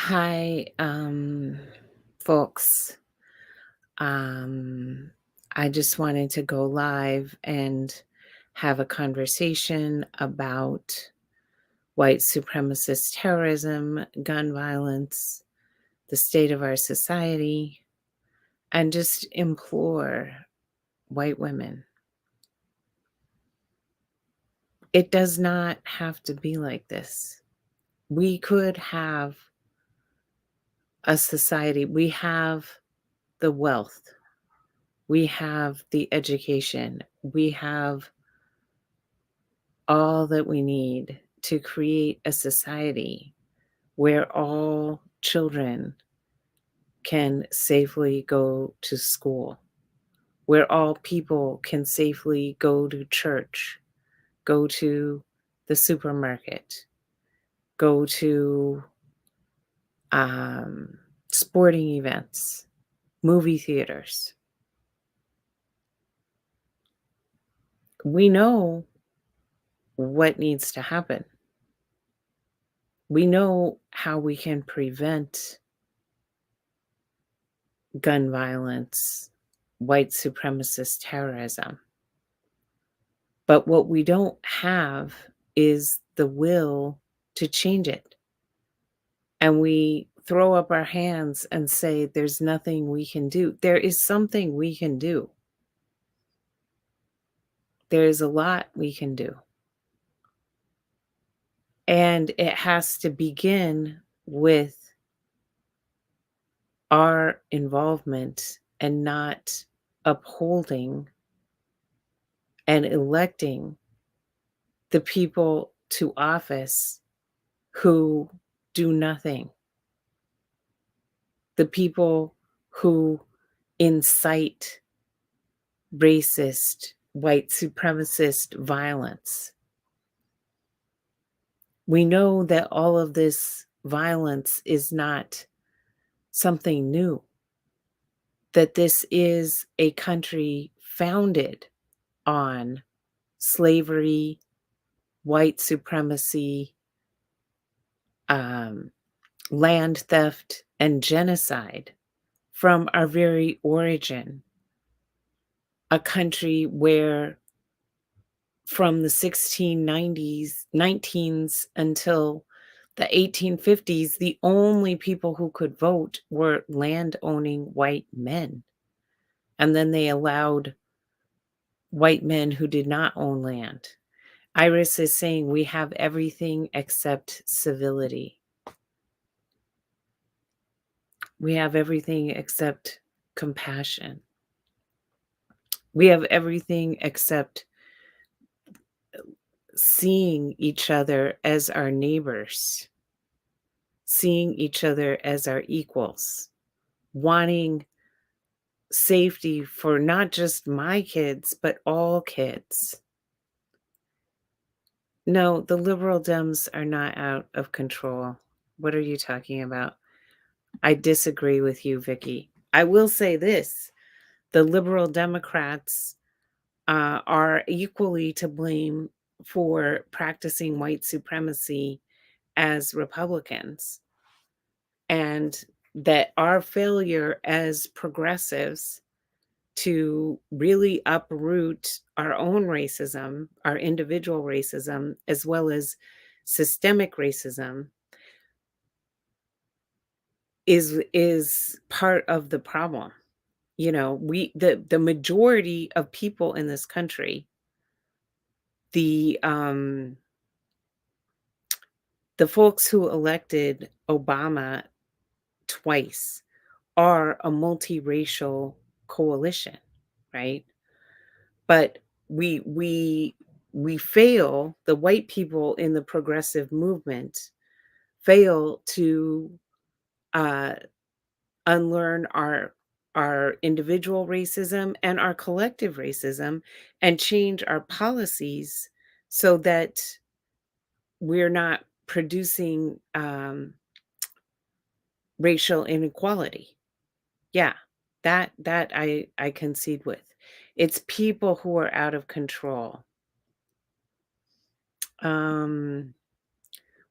Hi, folks. Um, I just wanted to go live and have a conversation about white supremacist terrorism, gun violence, the state of our society, and just implore white women. It does not have to be like this. We could have a society, we have the wealth. We have the education. We have all that we need to create a society where all children can safely go to school, where all people can safely go to church, go to the supermarket, go to um, sporting events, movie theaters. We know what needs to happen. We know how we can prevent gun violence, white supremacist terrorism. But what we don't have is the will to change it. And we throw up our hands and say, there's nothing we can do. There is something we can do. There is a lot we can do. And it has to begin with our involvement and not upholding and electing the people to office who do nothing, the people who incite racist, white supremacist violence. We know that all of this violence is not something new, that this is a country founded on slavery, white supremacy, um, land theft, and genocide from our very origin. A country where from the 1690s, 19s until the 1850s, the only people who could vote were land-owning white men. And then they allowed white men who did not own land. Iris is saying we have everything except civility. We have everything except compassion. We have everything except seeing each other as our neighbors, seeing each other as our equals, wanting safety for not just my kids, but all kids. No, the liberal Dems are not out of control. What are you talking about? I disagree with you, Vicky. I will say this: the liberal Democrats are equally to blame for practicing white supremacy as Republicans, and that our failure as progressives to really uproot our own racism, our individual racism, as well as systemic racism is part of the problem. You know, the majority of people in this country, the um the folks who elected Obama twice are a multiracial coalition, right? But we we fail, the white people in the progressive movement fail to uh, unlearn our individual racism and our collective racism and change our policies so that we're not producing racial inequality. Yeah, that I concede with. It's people who are out of control. Um,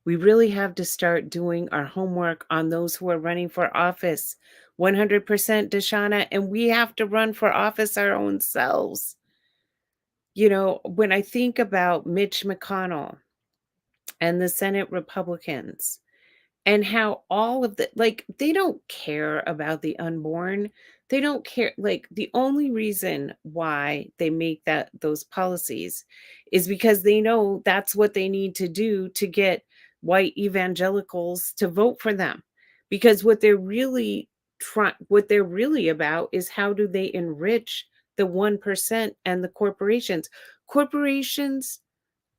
We really have to start doing our homework on those who are running for office. 100% Deshauna, and we have to run for office our own selves. You know, when I think about Mitch McConnell and the Senate Republicans, and how all of the like, they don't care about the unborn. They don't care. Like, the only reason why they make those policies is because they know that's what they need to do to get white evangelicals to vote for them. Because what they're really about is how do they enrich the 1% and the corporations. Corporations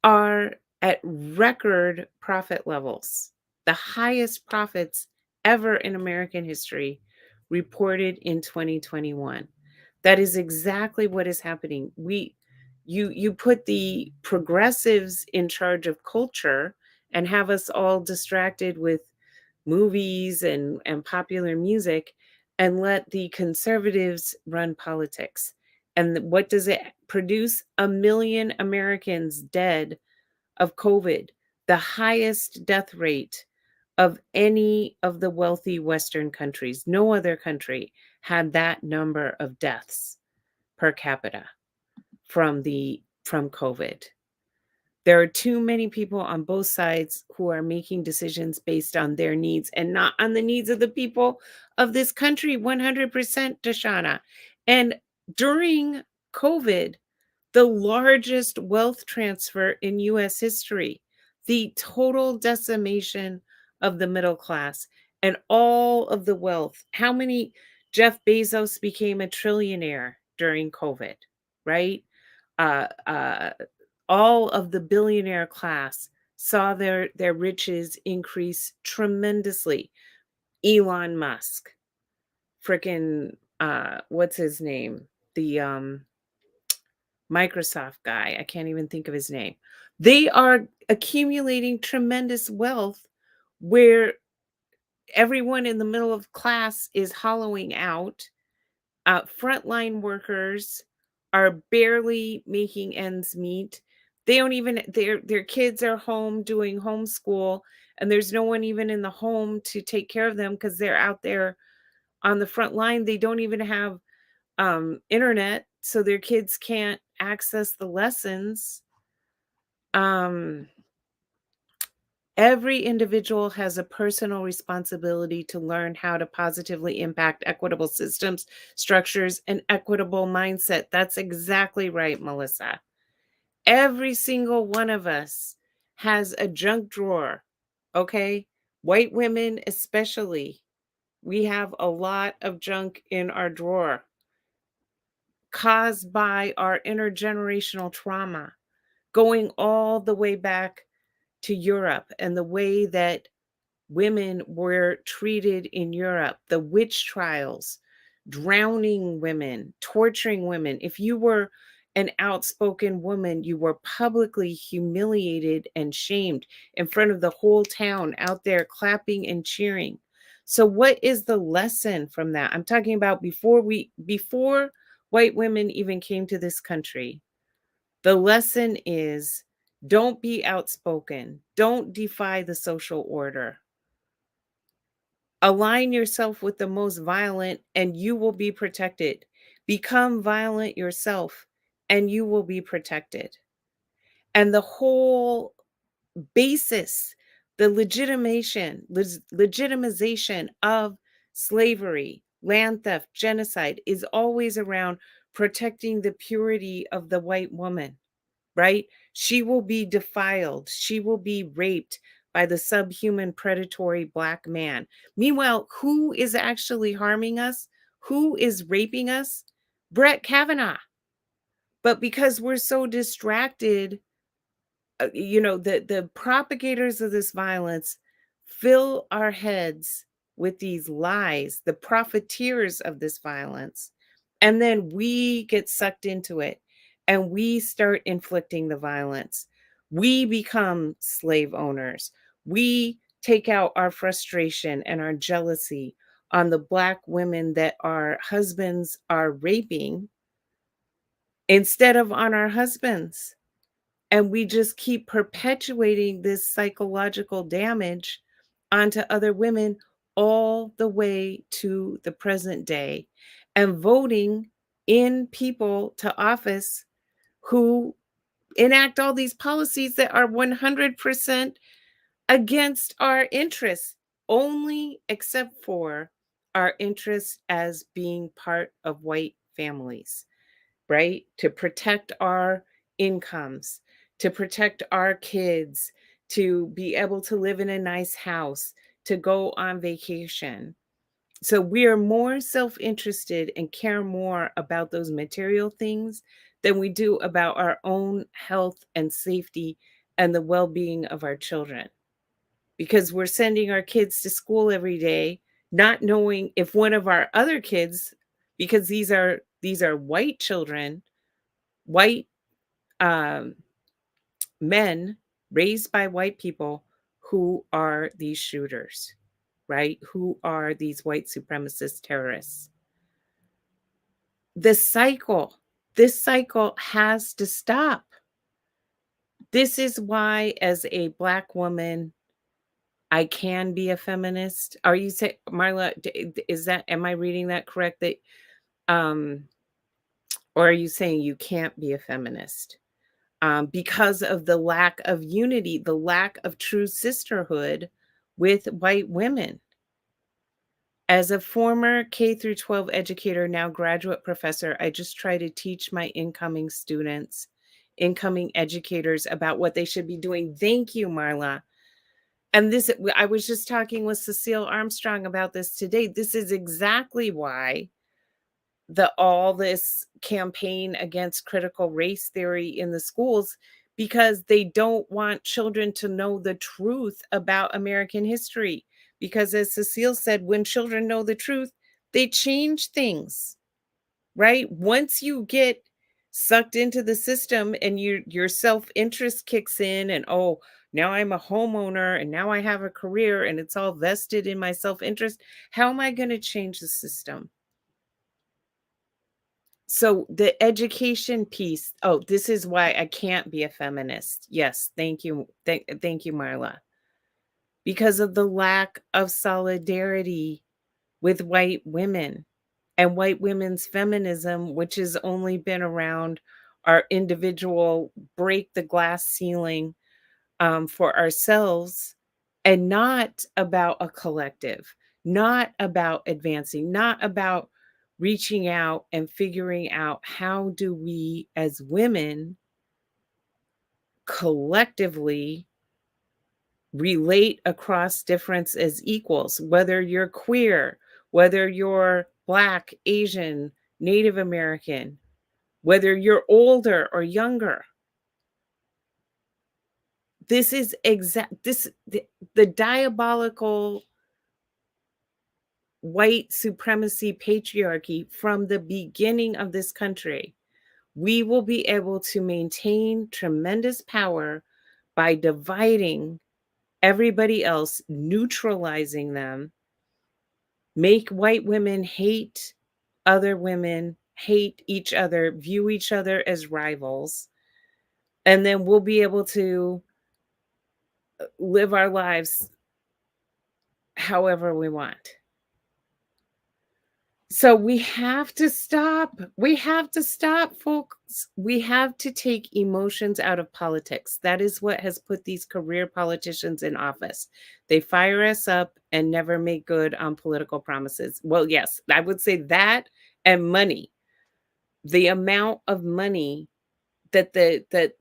are at record profit levels, the highest profits ever in American history reported in 2021. That is exactly what is happening. You put the progressives in charge of culture and have us all distracted with movies and popular music, and let the conservatives run politics. And what does it produce? A million Americans dead of COVID, the highest death rate of any of the wealthy Western countries. No other country had that number of deaths per capita from COVID. There are too many people on both sides who are making decisions based on their needs and not on the needs of the people of this country. 100%, Deshauna. And during COVID, the largest wealth transfer in US history, the total decimation of the middle class and all of the wealth. How many? Jeff Bezos became a trillionaire during COVID, right? Uh, uh, all of the billionaire class saw their riches increase tremendously. Elon Musk, freaking what's his name? The Microsoft guy, I can't even think of his name. They are accumulating tremendous wealth where everyone in the middle of class is hollowing out. Frontline workers are barely making ends meet. They don't even their kids are home doing homeschool, and there's no one even in the home to take care of them because they're out there on the front line. They don't even have internet, so their kids can't access the lessons. Um, every individual has a personal responsibility to learn how to positively impact equitable systems, structures, and equitable mindset. That's exactly right, Melissa. Every single one of us has a junk drawer, okay? White women, especially, we have a lot of junk in our drawer caused by our intergenerational trauma, going all the way back to Europe and the way that women were treated in Europe, the witch trials, drowning women, torturing women. If you were an outspoken woman, you were publicly humiliated and shamed in front of the whole town out there clapping and cheering. So what is the lesson from that? I'm talking about before white women even came to this country. The lesson is don't be outspoken. Don't defy the social order. Align yourself with the most violent and you will be protected. Become violent yourself and you will be protected. And the whole basis, the legitimization of slavery, land theft, genocide is always around protecting the purity of the white woman, right? She will be defiled. She will be raped by the subhuman predatory black man. Meanwhile, who is actually harming us? Who is raping us? Brett Kavanaugh. But because we're so distracted, the propagators of this violence fill our heads with these lies, the profiteers of this violence, and then we get sucked into it and we start inflicting the violence. We become slave owners. We take out our frustration and our jealousy on the black women that our husbands are raping instead of on our husbands. And we just keep perpetuating this psychological damage onto other women all the way to the present day and voting in people to office who enact all these policies that are 100% against our interests, only except for our interests as being part of white families, right? To protect our incomes, to protect our kids, to be able to live in a nice house, to go on vacation. So we are more self interested and care more about those material things than we do about our own health and safety and the well being of our children. Because we're sending our kids to school every day, not knowing if one of our other kids, because these are white children, white um, men raised by white people who are these shooters, right? Who are these white supremacist terrorists? This cycle has to stop. This is why, as a Black woman, I can be a feminist. Are you say, Marla? Is that? Am I reading that correct? That um, or are you saying you can't be a feminist? Because of the lack of unity, the lack of true sisterhood with white women. As a former K through 12 educator, now graduate professor, I just try to teach my incoming students, incoming educators about what they should be doing. Thank you, Marla. And this, I was just talking with Cecile Armstrong about this today. This is exactly why all this campaign against critical race theory in the schools, because they don't want children to know the truth about American history. Because as Cecile said, when children know the truth, they change things, right? Once you get sucked into the system and your self-interest kicks in, and oh, now I'm a homeowner and now I have a career and it's all vested in my self-interest, how am I going to change the system? So the education piece, oh, this is why I can't be a feminist. Yes, thank you. Thank you, Marla. Because of the lack of solidarity with white women and white women's feminism, which has only been around our individual break the glass ceiling for ourselves, and not about a collective, not about advancing, not about reaching out and figuring out how do we as women collectively relate across difference as equals, whether you're queer, whether you're Black, Asian, Native American, whether you're older or younger. This is the diabolical white supremacy patriarchy from the beginning of this country. We will be able to maintain tremendous power by dividing everybody else, neutralizing them, make white women hate other women, hate each other, view each other as rivals, and then we'll be able to live our lives however we want. So we have to stop. We have to stop, folks. We have to take emotions out of politics. That is what has put these career politicians in office. They fire us up and never make good on political promises. Well, yes, I would say that, and money. The amount of money that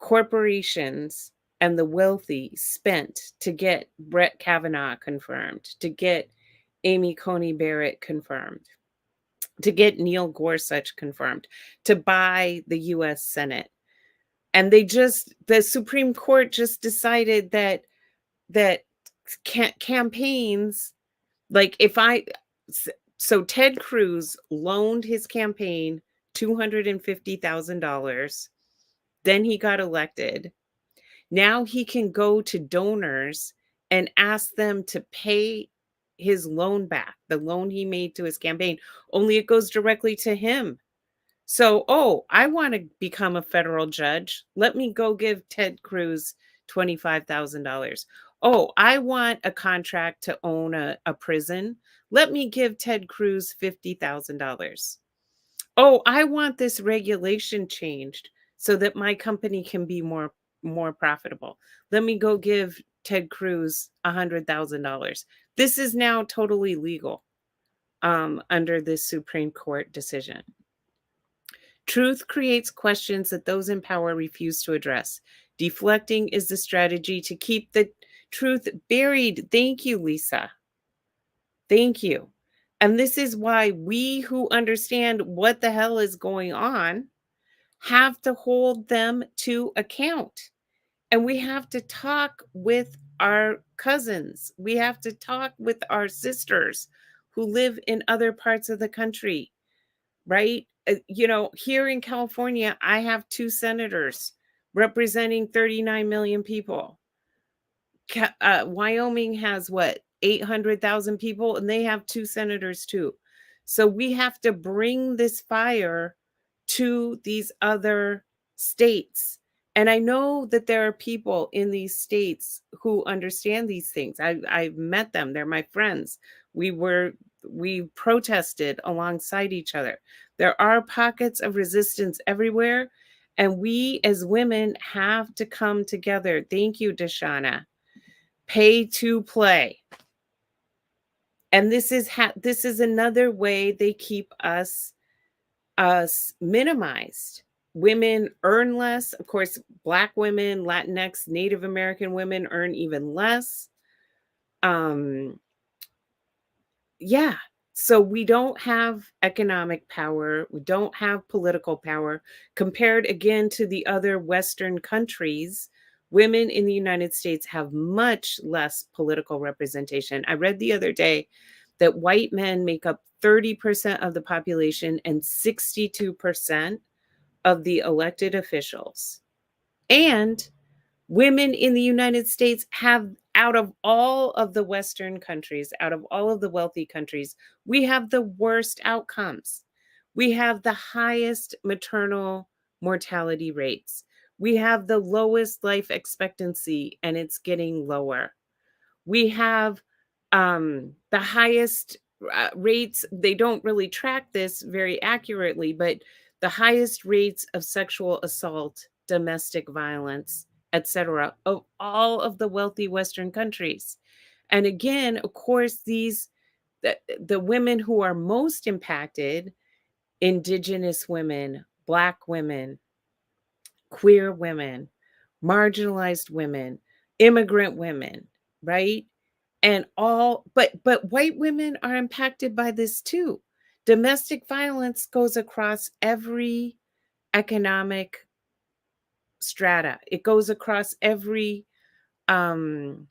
corporations and the wealthy spent to get Brett Kavanaugh confirmed, to get Amy Coney Barrett confirmed, to get Neil Gorsuch confirmed, to buy the US Senate. And the Supreme Court just decided that campaigns, like so Ted Cruz loaned his campaign $250,000. Then he got elected. Now he can go to donors and ask them to pay his loan back, the loan he made to his campaign, only it goes directly to him. So, oh, I want to become a federal judge. Let me go give Ted Cruz $25,000. Oh, I want a contract to own a prison. Let me give Ted Cruz $50,000. Oh, I want this regulation changed so that my company can be more profitable. Let me go give Ted Cruz $100,000. This is now totally legal under this Supreme Court decision. Truth creates questions that those in power refuse to address. Deflecting is the strategy to keep the truth buried. Thank you, Lisa. Thank you. And this is why we who understand what the hell is going on have to hold them to account. And we have to talk with our cousins. We have to talk with our sisters who live in other parts of the country, right? Here in California, I have two senators representing 39 million people. Wyoming has what, 800,000 people, and they have two senators too. So we have to bring this fire to these other states. And I know that there are people in these states who understand these things. I've met them. They're my friends. We protested alongside each other. There are pockets of resistance everywhere, and we as women have to come together. Thank you, Dashana. Pay to play. And this is another way they keep us minimized. Women earn less. Of course, Black women, Latinx, Native American women earn even less. Yeah. So we don't have economic power. We don't have political power. Compared again to the other Western countries, women in the United States have much less political representation. I read the other day that white men make up 30% of the population and 62% of the elected officials. And women in the United States have, out of all of the Western countries, out of all of the wealthy countries, we have the worst outcomes. We have the highest maternal mortality rates. We have the lowest life expectancy, and it's getting lower. We have the highest rates. They don't really track this very accurately, but the highest rates of sexual assault, domestic violence, etc., of all of the wealthy Western countries. And again, of course, the women who are most impacted, Indigenous women, Black women, queer women, marginalized women, immigrant women, right? And but white women are impacted by this too. Domestic violence goes across every economic strata. It goes across every um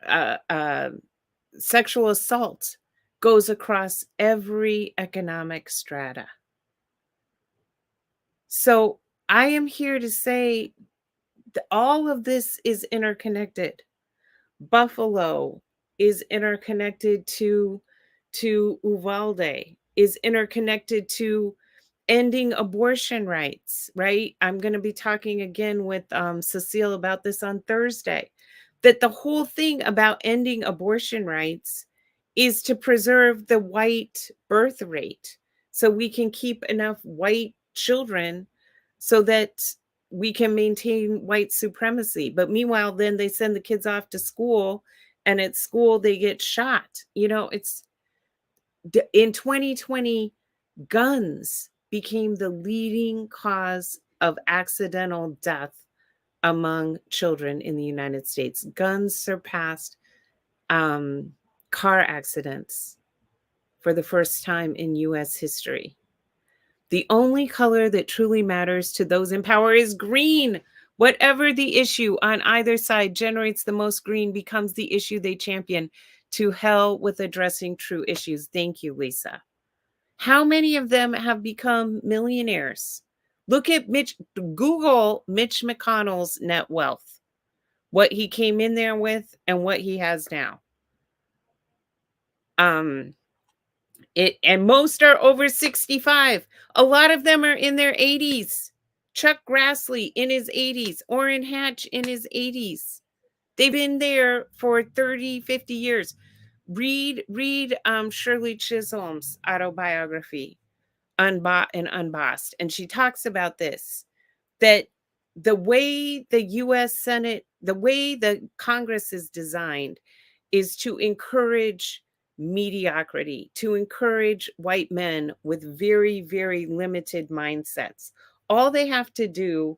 uh, uh sexual assault goes across every economic strata. So I am here to say that all of this is interconnected. Buffalo is interconnected to Uvalde, is interconnected to ending abortion rights, right? I'm going to be talking again with Cecile about this on Thursday. That the whole thing about ending abortion rights is to preserve the white birth rate so we can keep enough white children so that we can maintain white supremacy. But meanwhile, then they send the kids off to school, and at school they get shot. It's in 2020, guns became the leading cause of accidental death among children in the United States. Guns surpassed car accidents for the first time in US history. The only color that truly matters to those in power is green. Whatever the issue on either side generates the most green becomes the issue they champion. To hell with addressing true issues. Thank you, Lisa. How many of them have become millionaires? Look at Google Mitch McConnell's net wealth, what he came in there with and what he has now. And most are over 65. A lot of them are in their 80s. Chuck Grassley in his 80s, Orrin Hatch in his 80s. They've been there for 30, 50 years. Read Shirley Chisholm's autobiography, and Unbossed, and she talks about this, that the way the US Senate, the way the Congress is designed is to encourage mediocrity, to encourage white men with very, very limited mindsets. All they have to do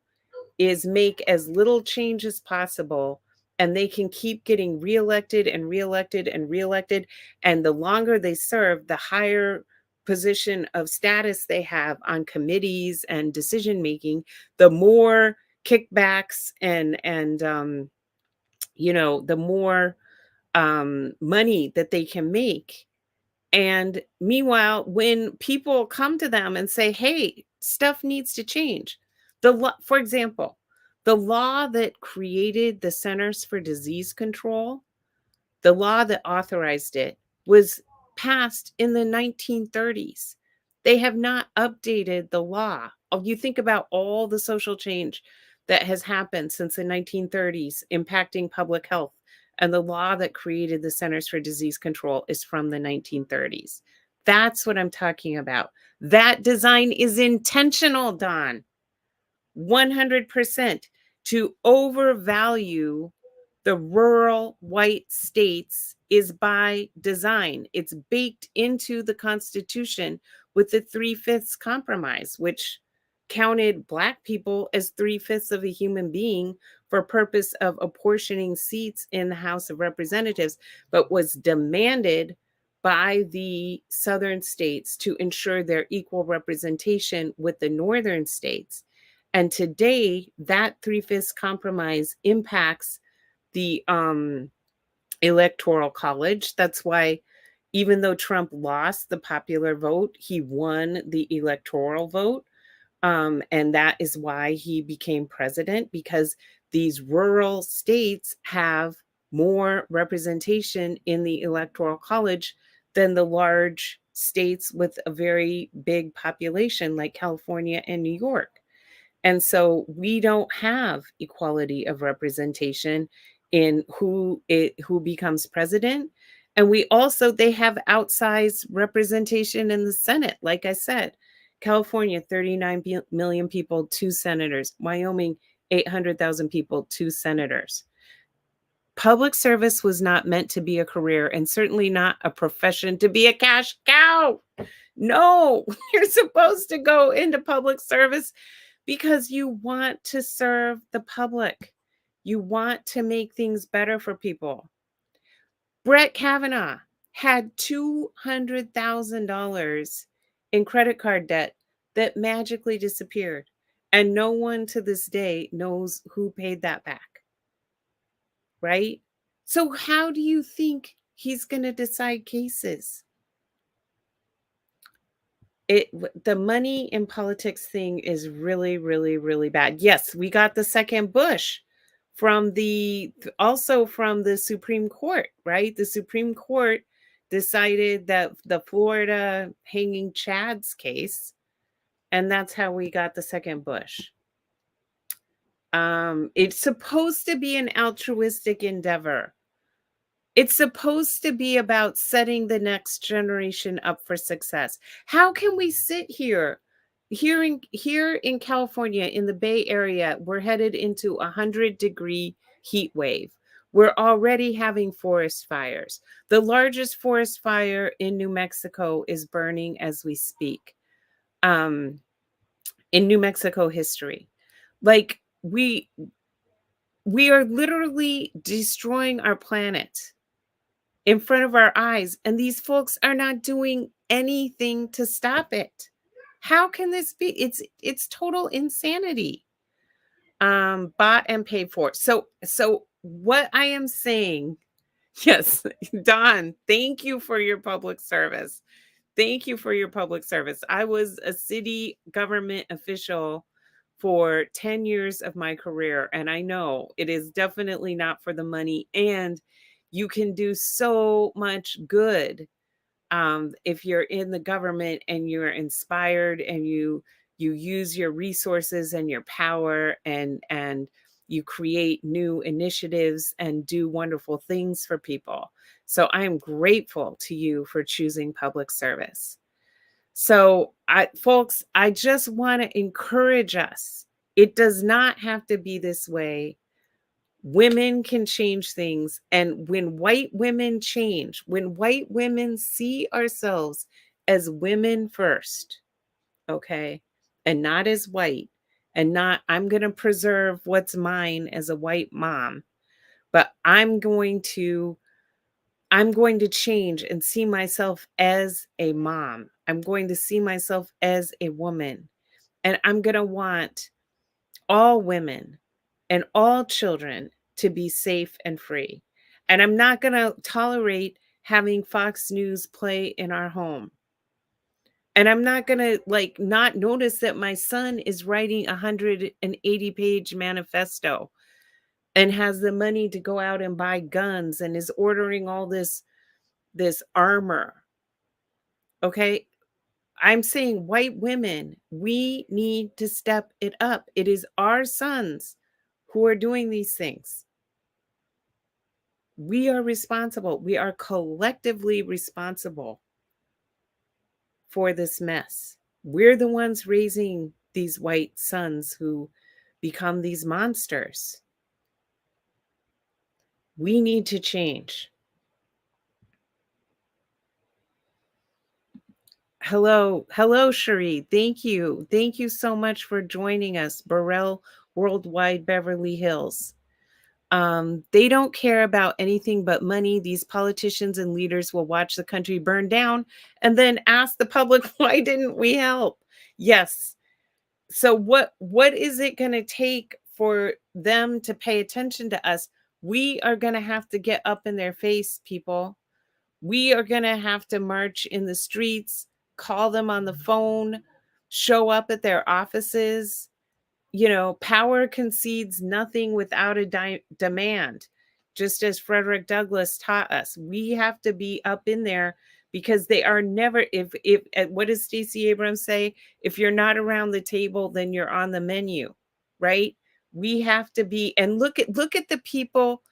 is make as little change as possible, and they can keep getting reelected and reelected and reelected. And the longer they serve, the higher position of status they have on committees and decision making, the more kickbacks and the more money that they can make. And meanwhile, when people come to them and say, hey, stuff needs to change, for example, the law that created the Centers for Disease Control, the law that authorized it, was passed in the 1930s. They have not updated the law. Oh, you think about all the social change that has happened since the 1930s impacting public health. And the law that created the Centers for Disease Control is from the 1930s. That's what I'm talking about. That design is intentional, Don. 100% to overvalue the rural white states is by design. It's baked into the Constitution with the 3/5 compromise, which counted Black people as 3/5 of a human being for purpose of apportioning seats in the House of Representatives, but was demanded by the Southern states to ensure their equal representation with the Northern states. And today, that 3/5 compromise impacts the electoral college. That's why, even though Trump lost the popular vote, he won the electoral vote. And that is why he became president, because these rural states have more representation in the electoral college than the large states with a very big population like California and New York. And so we don't have equality of representation in who becomes president. And they have outsized representation in the Senate. Like I said, California, 39 million people, 2 senators. Wyoming, 800,000 people, 2 senators. Public service was not meant to be a career, and certainly not a profession to be a cash cow. No, you're supposed to go into public service because you want to serve the public. You want to make things better for people. Brett Kavanaugh had $200,000 in credit card debt that magically disappeared. And no one to this day knows who paid that back. Right? So, how do you think he's going to decide cases? The money in politics thing is really, really, really bad. Yes, we got the second Bush from the Supreme Court, right? The Supreme Court decided that the Florida hanging Chads case, and that's how we got the second Bush. It's supposed to be an altruistic endeavor. It's supposed to be about setting the next generation up for success. How can we sit here in California, in the Bay Area, we're headed into 100-degree heat wave. We're already having forest fires. The largest forest fire in New Mexico is burning as we speak. In New Mexico history. Like we are literally destroying our planet in front of our eyes, and these folks are not doing anything to stop it. How can this be? It's total insanity. Bought and paid for. So what I am saying, yes, Don, thank you for your public service. Thank you for your public service. I was a city government official for 10 years of my career, and I know it is definitely not for the money, and you can do so much good if you're in the government and you're inspired and you use your resources and your power and you create new initiatives and do wonderful things for people. So I am grateful to you for choosing public service. So, folks, I just want to encourage us. It does not have to be this way. Women can change things. And when white women change, when white women see ourselves as women first, okay, and not as white, and not, I'm going to preserve what's mine as a white mom, but I'm going to change and see myself as a mom. I'm going to see myself as a woman. And I'm going to want all women and all children to be safe and free. And I'm not going to tolerate having Fox News play in our home. And I'm not going to not notice that my son is writing a 180-page manifesto and has the money to go out and buy guns and is ordering all this armor. Okay? I'm saying white women, we need to step it up. It is our sons who are doing these things. We are responsible. We are collectively responsible for this mess. We're the ones raising these white sons who become these monsters. We need to change. Hello, Cherie. Thank you. Thank you so much for joining us, Burrell Worldwide Beverly Hills. They don't care about anything but money. These politicians and leaders will watch the country burn down and then ask the public, why didn't we help? Yes. So what is it going to take for them to pay attention to us? We are going to have to get up in their face, people. We are going to have to march in the streets, call them on the phone, show up at their offices. Power concedes nothing without a demand, just as Frederick Douglass taught us. We have to be up in there because they are never, if what does Stacey Abrams say? If you're not around the table, then you're on the menu, right? We have to be, and look at the people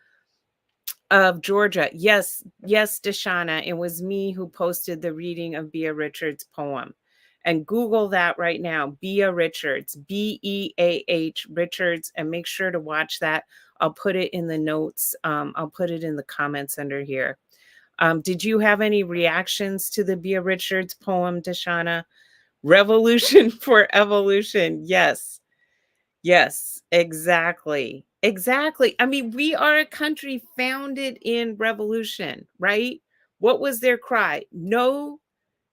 of Georgia. Yes, Deshauna, it was me who posted the reading of Bea Richards' poem. And Google that right now, Bea Richards, Beah Richards, and make sure to watch that. I'll put it in the notes. I'll put it in the comments under here. Did you have any reactions to the Bea Richards poem, Deshauna? Revolution for evolution. Yes. Yes, exactly. Exactly. I mean, we are a country founded in revolution, right? What was their cry? No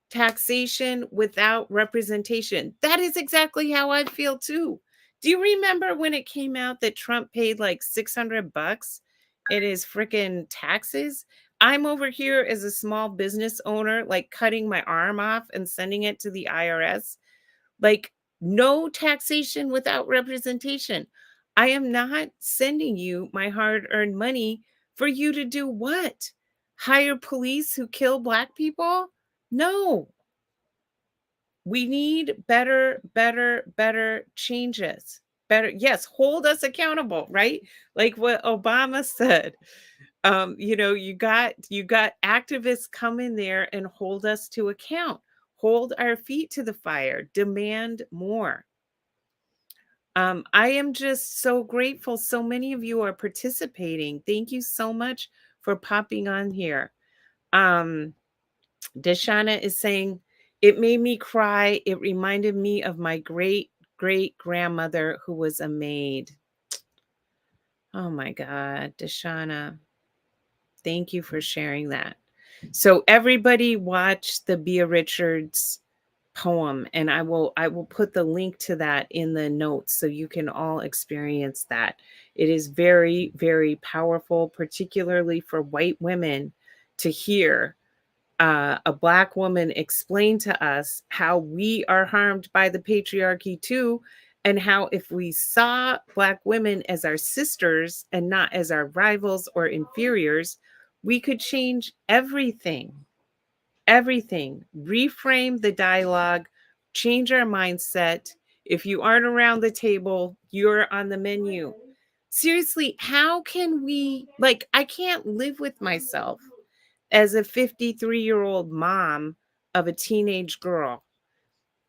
taxation without representation. That is exactly how I feel too. Do you remember when it came out that Trump paid like $600 in his freaking taxes? I'm over here as a small business owner, like cutting my arm off and sending it to the IRS. Like, no taxation without representation. I am not sending you my hard-earned money for you to do what? Hire police who kill Black people? No. We need better changes. Better, yes, hold us accountable, right? Like what Obama said. You got activists come in there and hold us to account. Hold our feet to the fire. Demand more. I am just so grateful. So many of you are participating. Thank you so much for popping on here. Deshauna is saying, it made me cry. It reminded me of my great grandmother who was a maid. Oh my God, Deshauna. Thank you for sharing that. So everybody watch the Bea Richards poem, and I will put the link to that in the notes so you can all experience that. It is very, very powerful, particularly for white women, to hear a Black woman explain to us how we are harmed by the patriarchy too, and how if we saw Black women as our sisters and not as our rivals or inferiors, we could change everything. everything. Reframe the dialogue, change our mindset. If you aren't around the table, you're on the menu. Seriously, how can we, like, I can't live with myself as a 53-year-old mom of a teenage girl.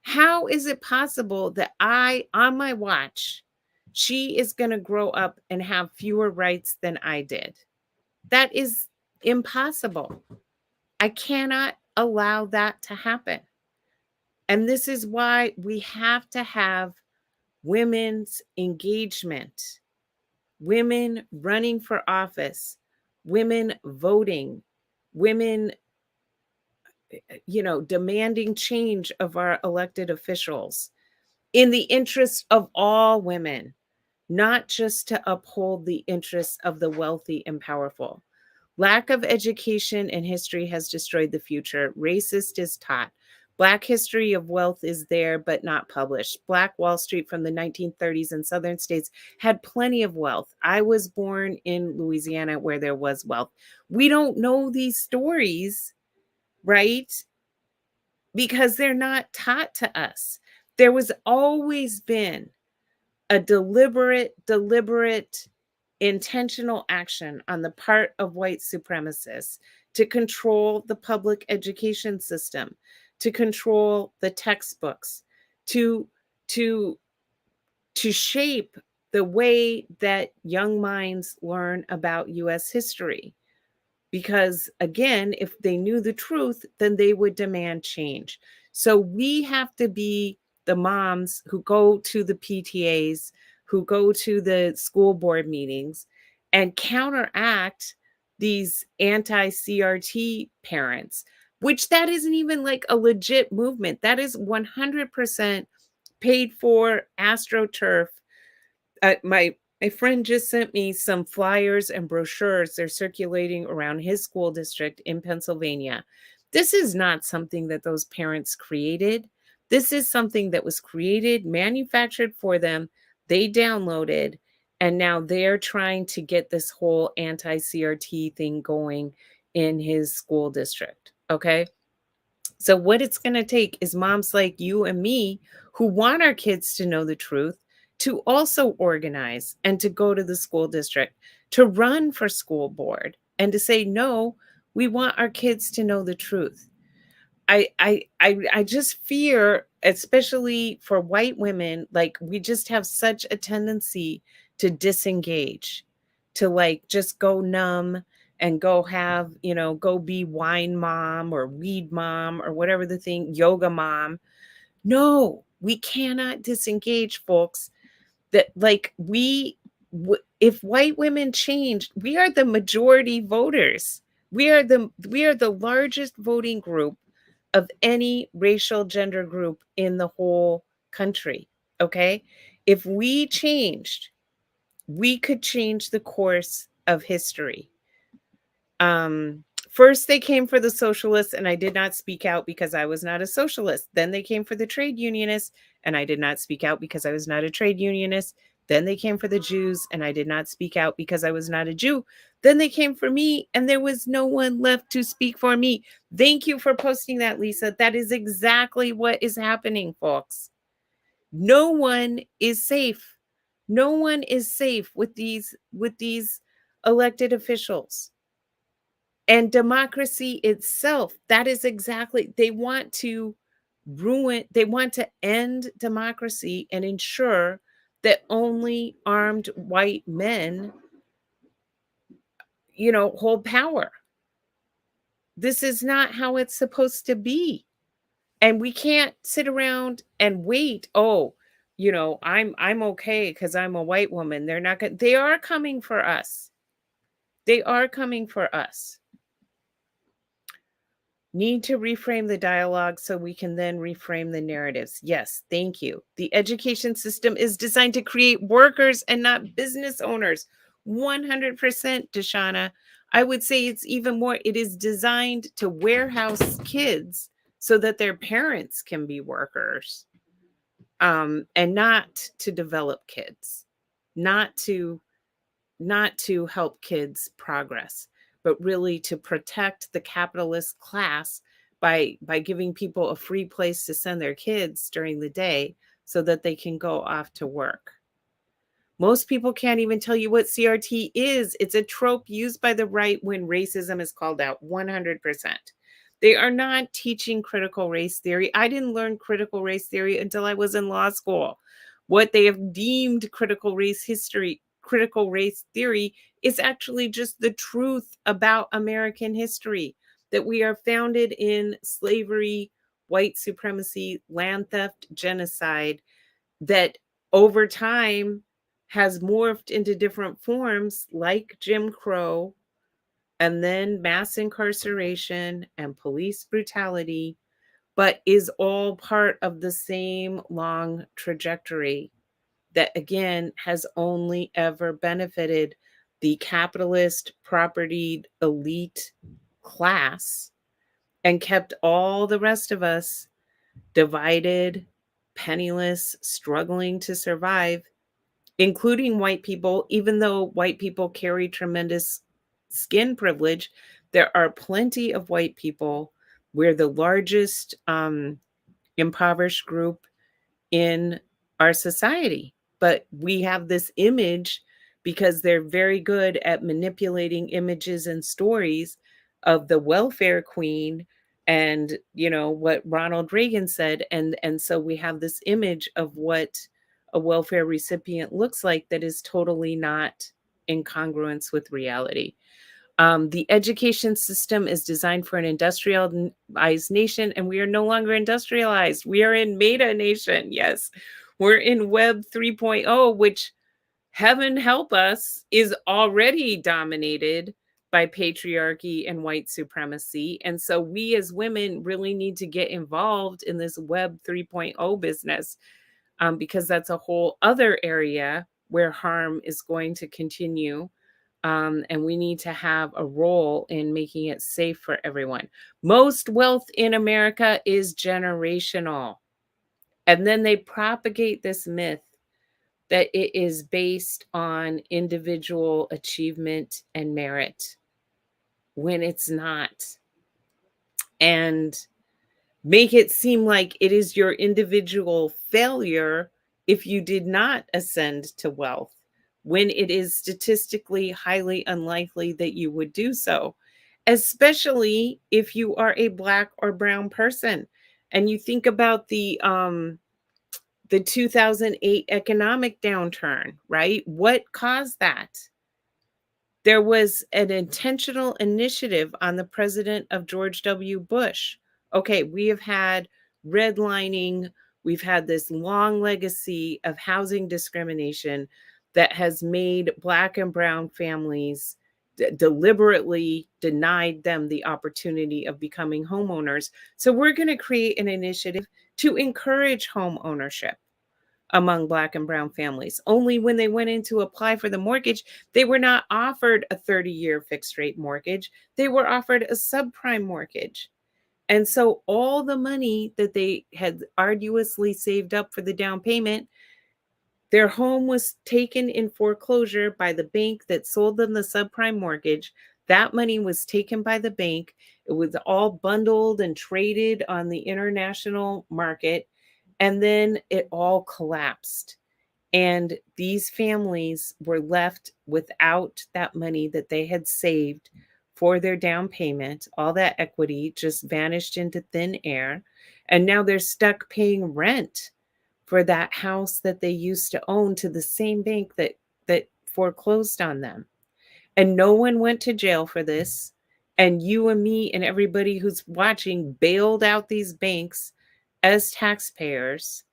How is it possible that on my watch, she is going to grow up and have fewer rights than I did? That is impossible. I cannot allow that to happen. And this is why we have to have women's engagement, women running for office, women voting, women, demanding change of our elected officials in the interest of all women, not just to uphold the interests of the wealthy and powerful. Lack of education and history has destroyed the future. Racist is taught. Black history of wealth is there, but not published. Black Wall Street from the 1930s in southern states had plenty of wealth. I was born in Louisiana where there was wealth. We don't know these stories, right? Because they're not taught to us. There was always been a deliberate, intentional action on the part of white supremacists to control the public education system, to control the textbooks, to to to shape the way that young minds learn about US history. Because again, if they knew the truth, then they would demand change. So we have to be the moms who go to the PTAs, who go to the school board meetings and counteract these anti-CRT parents, which that isn't even like a legit movement. That is 100% paid for AstroTurf. My friend just sent me some flyers and brochures. They're circulating around his school district in Pennsylvania. This is not something that those parents created. This is something that was created, manufactured for them. They downloaded, and now they're trying to get this whole anti-CRT thing going in his school district. Okay. So, what it's going to take is moms like you and me who want our kids to know the truth to also organize and to go to the school district, to run for school board and to say, no, we want our kids to know the truth. I just fear, especially for white women, like we just have such a tendency to disengage, to like just go numb and go have, go be wine mom or weed mom or whatever the thing, yoga mom. No, we cannot disengage, folks. That like if white women changed, we are the majority voters. We are the largest voting group of any racial gender group in the whole country. Okay. If we changed, we could change the course of history. First they came for the socialists and I did not speak out because I was not a socialist. Then they came for the trade unionists and I did not speak out because I was not a trade unionist. Then they came for the Jews and I did not speak out because I was not a Jew. Then they came for me and there was no one left to speak for me. Thank you for posting that, Lisa. That is exactly what is happening, folks. No one is safe. No one is safe with these elected officials. And democracy itself, that is exactly, they want to end democracy and ensure that only armed white men, hold power. This is not how it's supposed to be. And we can't sit around and wait. Oh, I'm okay because I'm a white woman. They are coming for us. They are coming for us. Need to reframe the dialogue so we can then reframe the narratives. Yes, thank you. The education system is designed to create workers and not business owners. 100%, Deshauna. I would say it's even more, it is designed to warehouse kids so that their parents can be workers, and not to develop kids, not to help kids progress, but really to protect the capitalist class by giving people a free place to send their kids during the day so that they can go off to work. Most people can't even tell you what CRT is. It's a trope used by the right when racism is called out 100%. They are not teaching critical race theory. I didn't learn critical race theory until I was in law school. What they have deemed critical race theory is actually just the truth about American history, that we are founded in slavery, white supremacy, land theft, genocide, that over time has morphed into different forms like Jim Crow and then mass incarceration and police brutality, but is all part of the same long trajectory that, again, has only ever benefited the capitalist, propertied elite class and kept all the rest of us divided, penniless, struggling to survive, including white people. Even though white people carry tremendous skin privilege, there are plenty of white people. We're the largest impoverished group in our society. But we have this image because they're very good at manipulating images and stories of the welfare queen and what Ronald Reagan said, and so we have this image of what a welfare recipient looks like that is totally not in congruence with reality. The education system is designed for an industrialized nation, and we are no longer industrialized. We are in meta nation. Yes, we're in Web 3.0, which, heaven help us, is already dominated by patriarchy and white supremacy. And so we as women really need to get involved in this Web 3.0 business, because that's a whole other area where harm is going to continue. And we need to have a role in making it safe for everyone. Most wealth in America is generational. And then they propagate this myth that it is based on individual achievement and merit when it's not. And make it seem like it is your individual failure if you did not ascend to wealth, when it is statistically highly unlikely that you would do so, especially if you are a Black or brown person. And you think about the 2008 economic downturn, right? What caused that? There was an intentional initiative on the president of George W. Bush. Okay, we have had redlining, we've had this long legacy of housing discrimination that has made Black and brown families deliberately denied them the opportunity of becoming homeowners. So we're going to create an initiative to encourage home ownership among Black and brown families. Only when they went in to apply for the mortgage, they were not offered a 30-year fixed rate mortgage. They were offered a subprime mortgage. And so all the money that they had arduously saved up for the down payment, their home was taken in foreclosure by the bank that sold them the subprime mortgage. That money was taken by the bank. It was all bundled and traded on the international market. And then it all collapsed. And these families were left without that money that they had saved for their down payment. All that equity just vanished into thin air. And now they're stuck paying rent for that house that they used to own to the same bank that foreclosed on them. And no one went to jail for this. And you and me and everybody who's watching bailed out these banks as taxpayers.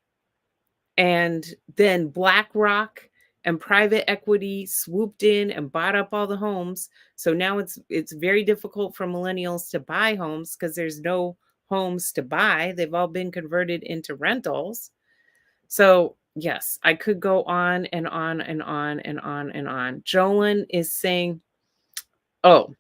And then BlackRock and private equity swooped in and bought up all the homes. So now it's very difficult for millennials to buy homes because there's no homes to buy. They've all been converted into rentals. So yes, I could go on and on and on and on and on. Jolyn is saying, oh,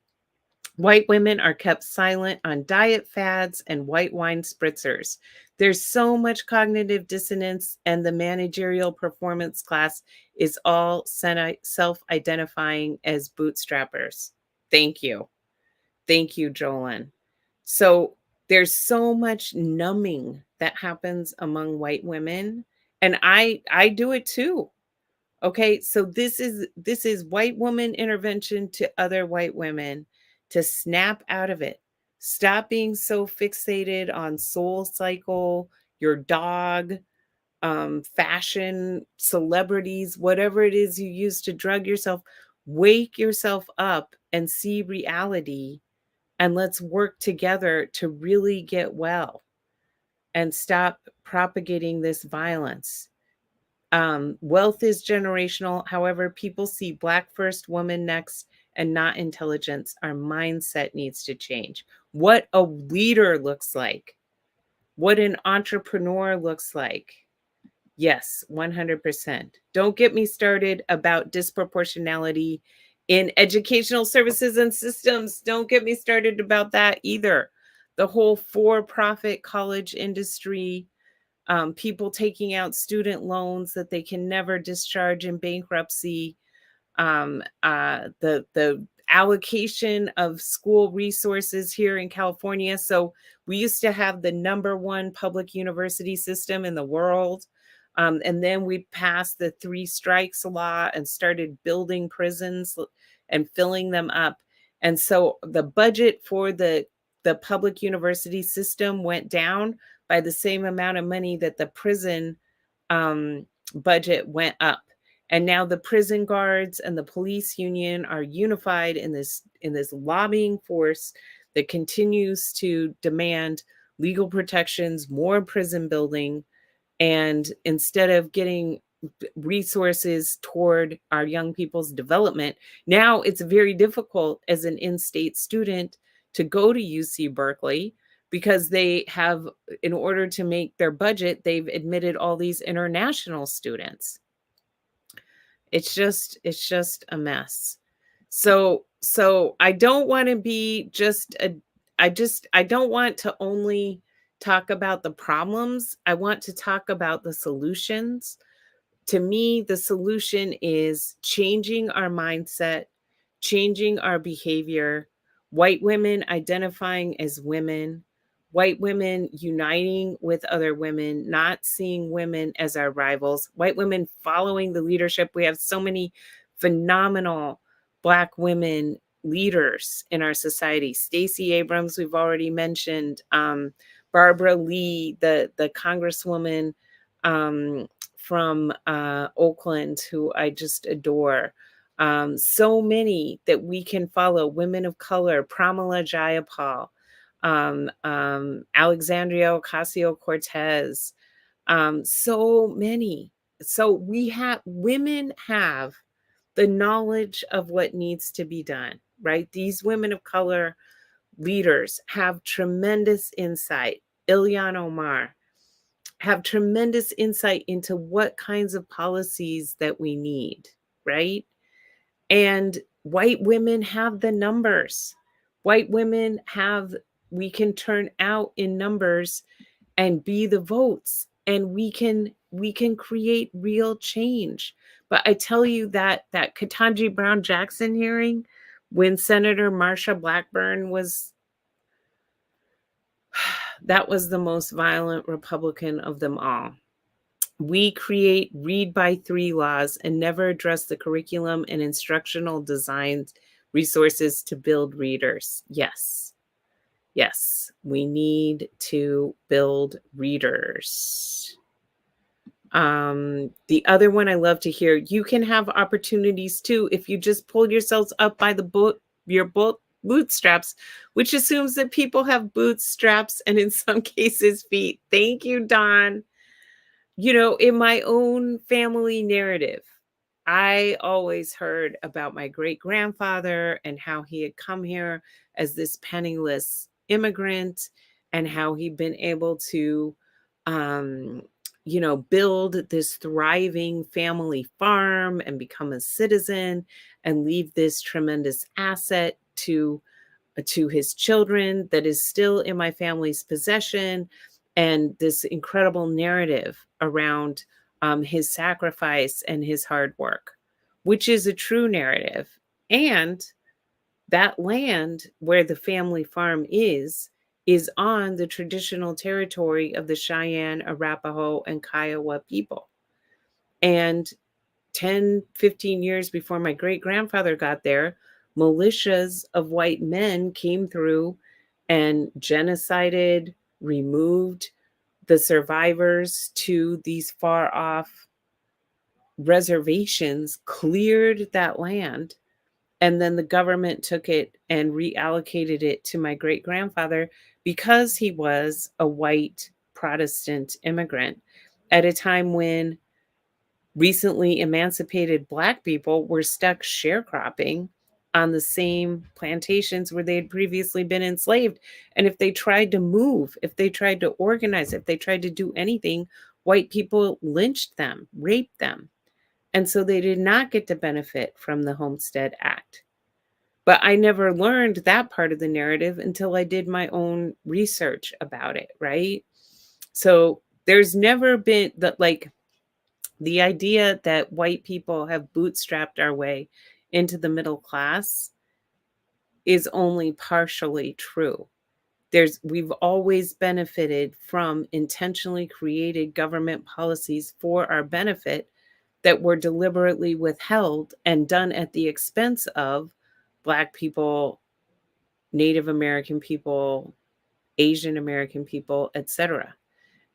white women are kept silent on diet fads and white wine spritzers. There's so much cognitive dissonance, and the managerial performance class is all self-identifying as bootstrappers. Thank you. Thank you, Jolyn. So There's so much numbing that happens among white women, and I do it too. Okay, so this is white woman intervention to other white women to snap out of it. Stop being so fixated on Soul Cycle, your dog, fashion, celebrities, whatever it is you use to drug yourself. Wake yourself up and see reality, and let's work together to really get well and stop propagating this violence. Wealth is generational. However, people see Black first, woman next, and not intelligence. Our mindset needs to change. What a leader looks like, what an entrepreneur looks like. Yes, 100%. Don't get me started about disproportionality in educational services and systems. Don't get me started about that either. The whole for profit college industry, people taking out student loans that they can never discharge in bankruptcy, the allocation of school resources here in California. So we used to have the number one public university system in the world. And then we passed the three strikes law and started building prisons and filling them up. And so the budget for the public university system went down by the same amount of money that the prison budget went up. And now the prison guards and the police union are unified in this lobbying force that continues to demand legal protections, more prison building, and instead of getting resources toward our young people's development, now it's very difficult as an in-state student to go to UC Berkeley because they have, in order to make their budget, they've admitted all these international students. It's just a mess. So I don't want to be just a I don't want to only talk about the problems. I want to talk about the solutions. To me, the solution is changing our mindset, changing our behavior, white women identifying as women, white women uniting with other women, not seeing women as our rivals, white women following the leadership. We have so many phenomenal Black women leaders in our society. Stacey Abrams, we've already mentioned, Barbara Lee, the Congresswoman, from Oakland, who I just adore. So many that we can follow. Women of color, Pramila Jayapal, Alexandria Ocasio-Cortez, so many. So women have the knowledge of what needs to be done, right? These women of color leaders have tremendous insight. Ilhan Omar, have tremendous insight into what kinds of policies that we need, right? And white women have the numbers. White women have, we can turn out in numbers and be the votes, and we can create real change. But I tell you that Ketanji Brown Jackson hearing, when Senator Marsha Blackburn was, that was the most violent Republican of them all. We create read by three laws and never address the curriculum and instructional design resources to build readers. Yes. Yes, we need to build readers. The other one I love to hear, you can have opportunities too if you just pull yourselves up by your bootstraps, which assumes that people have bootstraps and in some cases feet. Thank you, Don. In my own family narrative, I always heard about my great grandfather and how he had come here as this penniless immigrant and how he'd been able to, build this thriving family farm and become a citizen and leave this tremendous asset to his children that is still in my family's possession, and this incredible narrative around his sacrifice and his hard work, which is a true narrative. And that land where the family farm is is on the traditional territory of the Cheyenne, Arapaho, and Kiowa people. And 10, 15 years before my great grandfather got there, militias of white men came through and genocided, removed the survivors to these far off reservations, cleared that land, and then the government took it and reallocated it to my great grandfather because he was a white Protestant immigrant at a time when recently emancipated Black people were stuck sharecropping on the same plantations where they had previously been enslaved. And if they tried to move, if they tried to organize, if they tried to do anything, white people lynched them, raped them. And so they did not get to benefit from the Homestead Act. But I never learned that part of the narrative until I did my own research about it, right? So there's never been that, like, the idea that white people have bootstrapped our way into the middle class is only partially true. We've always benefited from intentionally created government policies for our benefit that were deliberately withheld and done at the expense of Black people, Native American people, Asian American people, etc.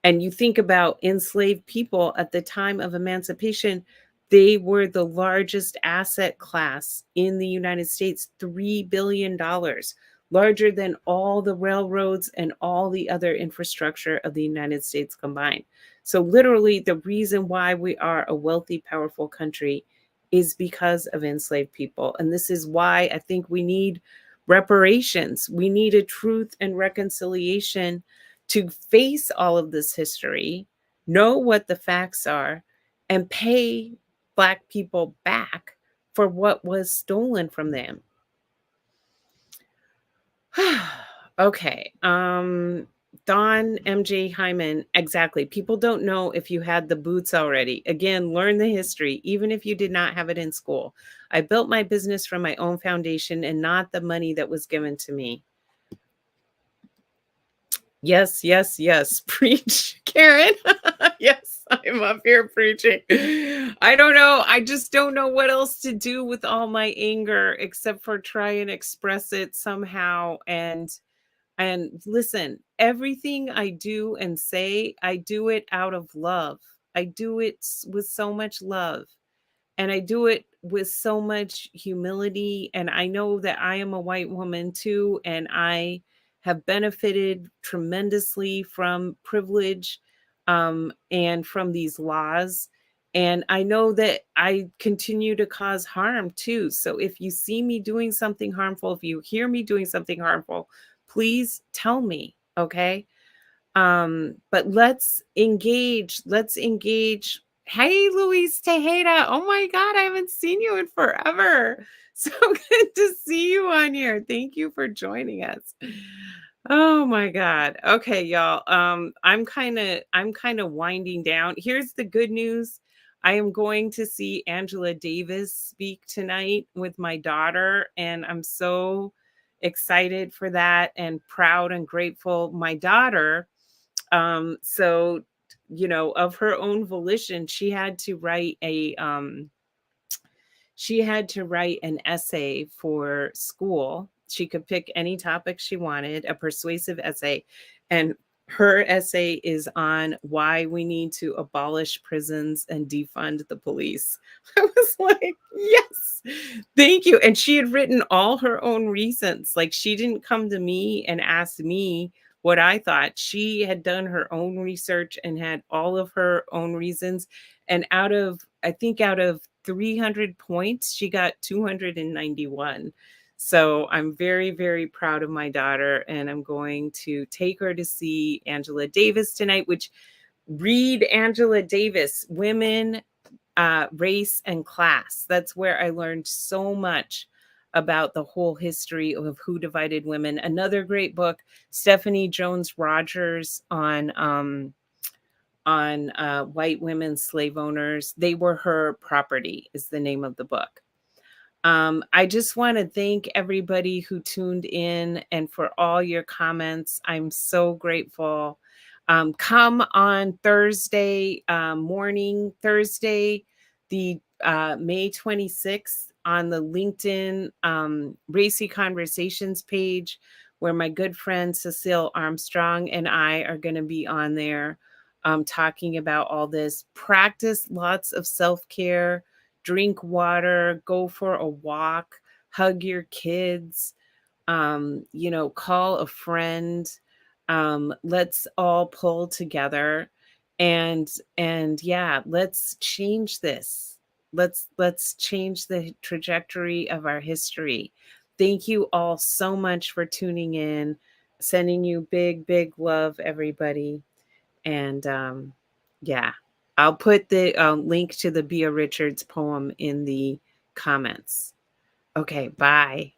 And you think about enslaved people at the time of emancipation, they were the largest asset class in the United States, $3 billion, larger than all the railroads and all the other infrastructure of the United States combined. So, literally, the reason why we are a wealthy, powerful country is because of enslaved people. And this is why I think we need reparations. We need a truth and reconciliation to face all of this history, know what the facts are, and pay Black people back for what was stolen from them. Okay. Don MJ Hyman, exactly. People don't know if you had the boots already. Again, learn the history, even if you did not have it in school. I built my business from my own foundation and not the money that was given to me. Yes, yes, yes. Preach, Karen. Yes, I'm up here preaching. I don't know. I just don't know what else to do with all my anger except for try and express it somehow. And listen, everything I do and say, I do it out of love. I do it with so much love. And I do it with so much humility. And I know that I am a white woman too. And I have benefited tremendously from privilege and from these laws. And I know that I continue to cause harm too. So if you see me doing something harmful, if you hear me doing something harmful, please tell me. Okay. But let's engage. Hey, Luis Tejeda. Oh my God, I haven't seen you in forever. So good to see you on here. Thank you for joining us. Oh my God. Okay, y'all. I'm kind of winding down. Here's the good news. I am going to see Angela Davis speak tonight with my daughter, and I'm so excited for that and proud and grateful. My daughter, so of her own volition, she had to write an essay for school. She could pick any topic she wanted, a persuasive essay. And her essay is on why we need to abolish prisons and defund the police. I was like, yes, thank you. And she had written all her own reasons. Like, she didn't come to me and ask me what I thought. She had done her own research and had all of her own reasons. And I think out of 300 points, she got 291. So I'm very, very proud of my daughter, and I'm going to take her to see Angela Davis tonight, which read Angela Davis, Women, Race, and Class. That's where I learned so much about the whole history of who divided women. Another great book, Stephanie Jones Rogers on white women slave owners. They were her property is the name of the book. I just want to thank everybody who tuned in and for all your comments. I'm so grateful. Come on Thursday morning, Thursday, the May 26th, on the LinkedIn Racy Conversations page, where my good friend Cecile Armstrong and I are going to be on there talking about all this. Practice lots of self care, drink water, go for a walk, hug your kids, call a friend. Let's all pull together and yeah, let's change this. Let's change the trajectory of our history. Thank you all so much for tuning in. Sending you big, big love, everybody. And yeah, I'll put the link to the Bea Richards poem in the comments. Okay, bye.